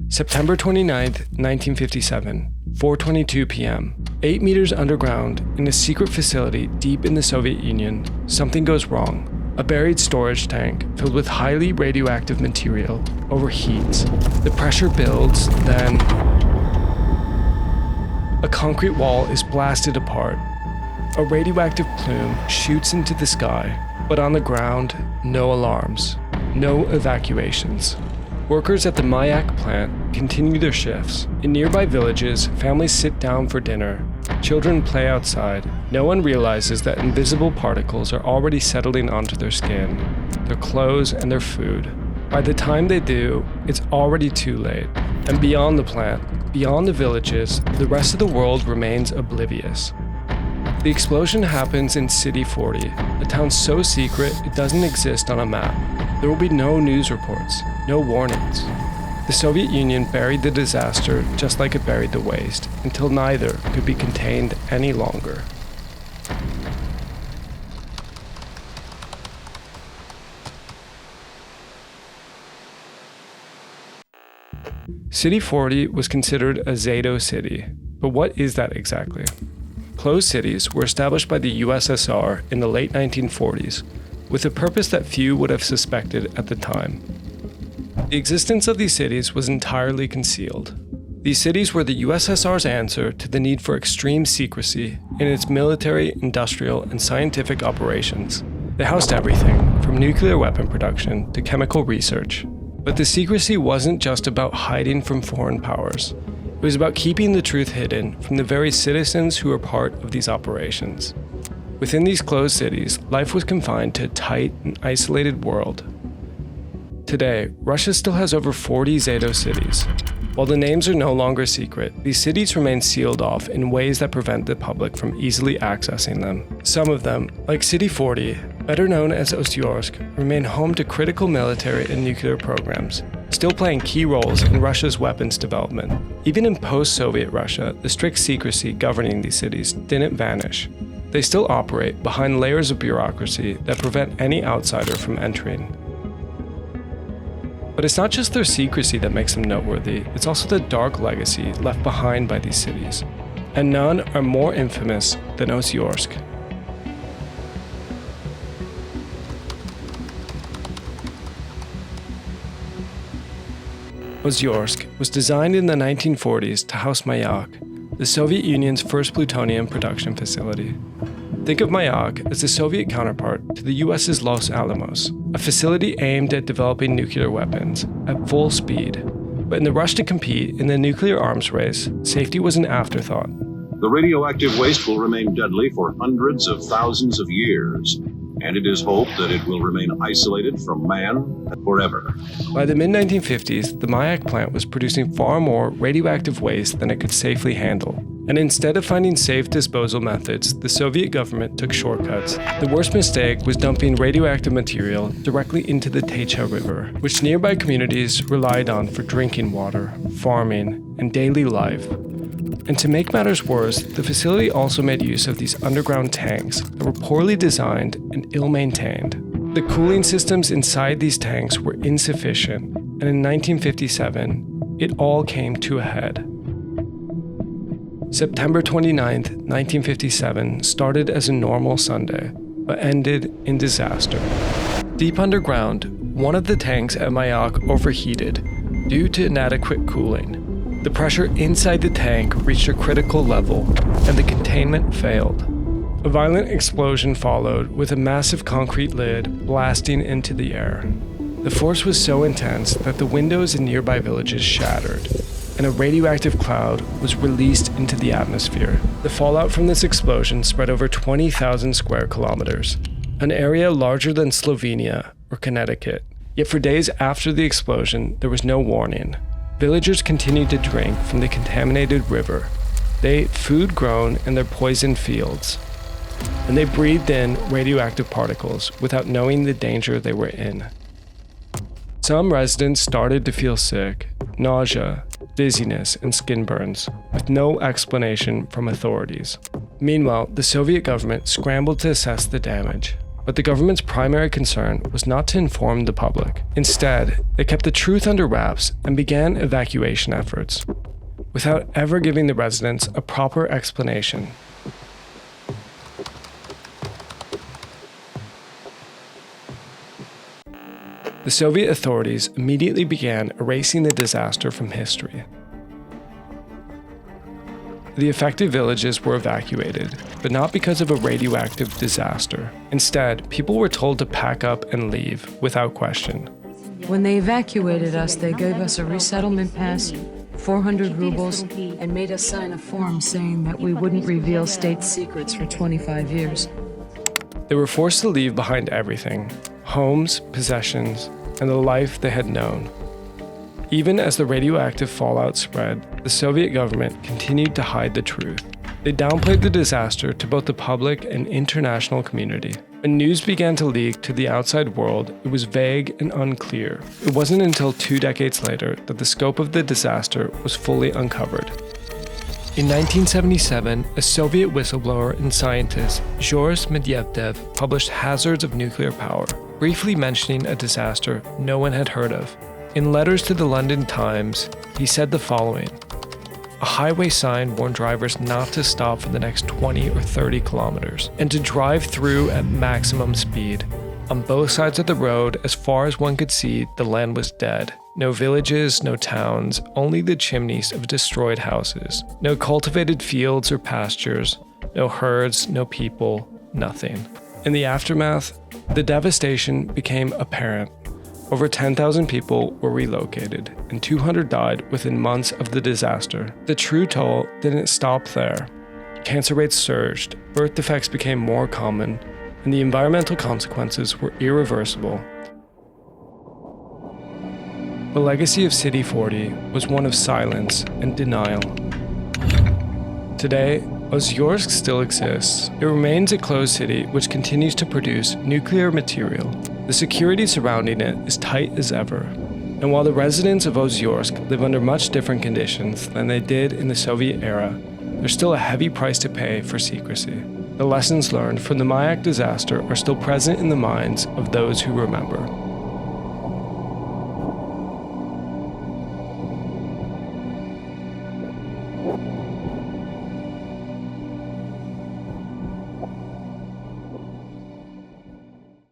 September 29th, 1957, 4:22 p.m. 8 meters underground, in a secret facility deep in the Soviet Union, something goes wrong. A buried storage tank filled with highly radioactive material overheats. The pressure builds, then a concrete wall is blasted apart. A radioactive plume shoots into the sky, but on the ground, no alarms, no evacuations. Workers at the Mayak plant continue their shifts. In nearby villages, families sit down for dinner. Children play outside. No one realizes that invisible particles are already settling onto their skin, their clothes, and their food. By the time they do, it's already too late. And beyond the plant, beyond the villages, the rest of the world remains oblivious. The explosion happens in City 40, a town so secret it doesn't exist on a map. There will be no news reports, no warnings. The Soviet Union buried the disaster just like it buried the waste, until neither could be contained any longer. City 40 was considered a ZATO city, but what is that exactly? Closed cities were established by the USSR in the late 1940s, with a purpose that few would have suspected at the time. The existence of these cities was entirely concealed. These cities were the USSR's answer to the need for extreme secrecy in its military, industrial, and scientific operations. They housed everything, from nuclear weapon production to chemical research. But the secrecy wasn't just about hiding from foreign powers. It was about keeping the truth hidden from the very citizens who were part of these operations. Within these closed cities, life was confined to a tight and isolated world. Today, Russia still has over 40 ZATO cities. While the names are no longer secret, these cities remain sealed off in ways that prevent the public from easily accessing them. Some of them, like City 40, better known as Ozersk, remain home to critical military and nuclear programs, still playing key roles in Russia's weapons development. Even in post-Soviet Russia, the strict secrecy governing these cities didn't vanish. They still operate behind layers of bureaucracy that prevent any outsider from entering. But it's not just their secrecy that makes them noteworthy, it's also the dark legacy left behind by these cities. And none are more infamous than Ozersk. Ozersk was designed in the 1940s to house Mayak, the Soviet Union's first plutonium production facility. Think of Mayak as the Soviet counterpart to the US's Los Alamos, a facility aimed at developing nuclear weapons at full speed. But in the rush to compete in the nuclear arms race, safety was an afterthought. The radioactive waste will remain deadly for hundreds of thousands of years, and it is hoped that it will remain isolated from man forever. By the mid-1950s, the Mayak plant was producing far more radioactive waste than it could safely handle. And instead of finding safe disposal methods, the Soviet government took shortcuts. The worst mistake was dumping radioactive material directly into the Techa River, which nearby communities relied on for drinking water, farming, and daily life. And to make matters worse, the facility also made use of these underground tanks that were poorly designed and ill-maintained. The cooling systems inside these tanks were insufficient, and in 1957, it all came to a head. September 29, 1957 started as a normal Sunday, but ended in disaster. Deep underground, one of the tanks at Mayak overheated due to inadequate cooling. The pressure inside the tank reached a critical level, and the containment failed. A violent explosion followed, with a massive concrete lid blasting into the air. The force was so intense that the windows in nearby villages shattered, and a radioactive cloud was released into the atmosphere. The fallout from this explosion spread over 20,000 square kilometers, an area larger than Slovenia or Connecticut. Yet for days after the explosion, there was no warning. Villagers continued to drink from the contaminated river. They ate food grown in their poisoned fields, and they breathed in radioactive particles without knowing the danger they were in. Some residents started to feel sick, nausea, dizziness, and skin burns, with no explanation from authorities. Meanwhile, the Soviet government scrambled to assess the damage. But the government's primary concern was not to inform the public. Instead, they kept the truth under wraps and began evacuation efforts, without ever giving the residents a proper explanation. The Soviet authorities immediately began erasing the disaster from history. The affected villages were evacuated, but not because of a radioactive disaster. Instead, people were told to pack up and leave without question. When they evacuated us, they gave us a resettlement pass, 400 rubles, and made us sign a form saying that we wouldn't reveal state secrets for 25 years. They were forced to leave behind everything: homes, possessions, and the life they had known. Even as the radioactive fallout spread, the Soviet government continued to hide the truth. They downplayed the disaster to both the public and international community. When news began to leak to the outside world, it was vague and unclear. It wasn't until 2 decades later that the scope of the disaster was fully uncovered. In 1977, a Soviet whistleblower and scientist, Zhoris Medvedev, published Hazards of Nuclear Power, briefly mentioning a disaster no one had heard of. In letters to the London Times, he said the following: "A highway sign warned drivers not to stop for the next 20 or 30 kilometers, and to drive through at maximum speed. On both sides of the road, as far as one could see, the land was dead. No villages, no towns, only the chimneys of destroyed houses. No cultivated fields or pastures, no herds, no people, nothing." In the aftermath, the devastation became apparent. Over 10,000 people were relocated, and 200 died within months of the disaster. The true toll didn't stop there. Cancer rates surged, birth defects became more common, and the environmental consequences were irreversible. The legacy of City 40 was one of silence and denial. Today, Ozersk still exists. It remains a closed city which continues to produce nuclear material. The security surrounding it is tight as ever. And while the residents of Ozersk live under much different conditions than they did in the Soviet era, there's still a heavy price to pay for secrecy. The lessons learned from the Mayak disaster are still present in the minds of those who remember.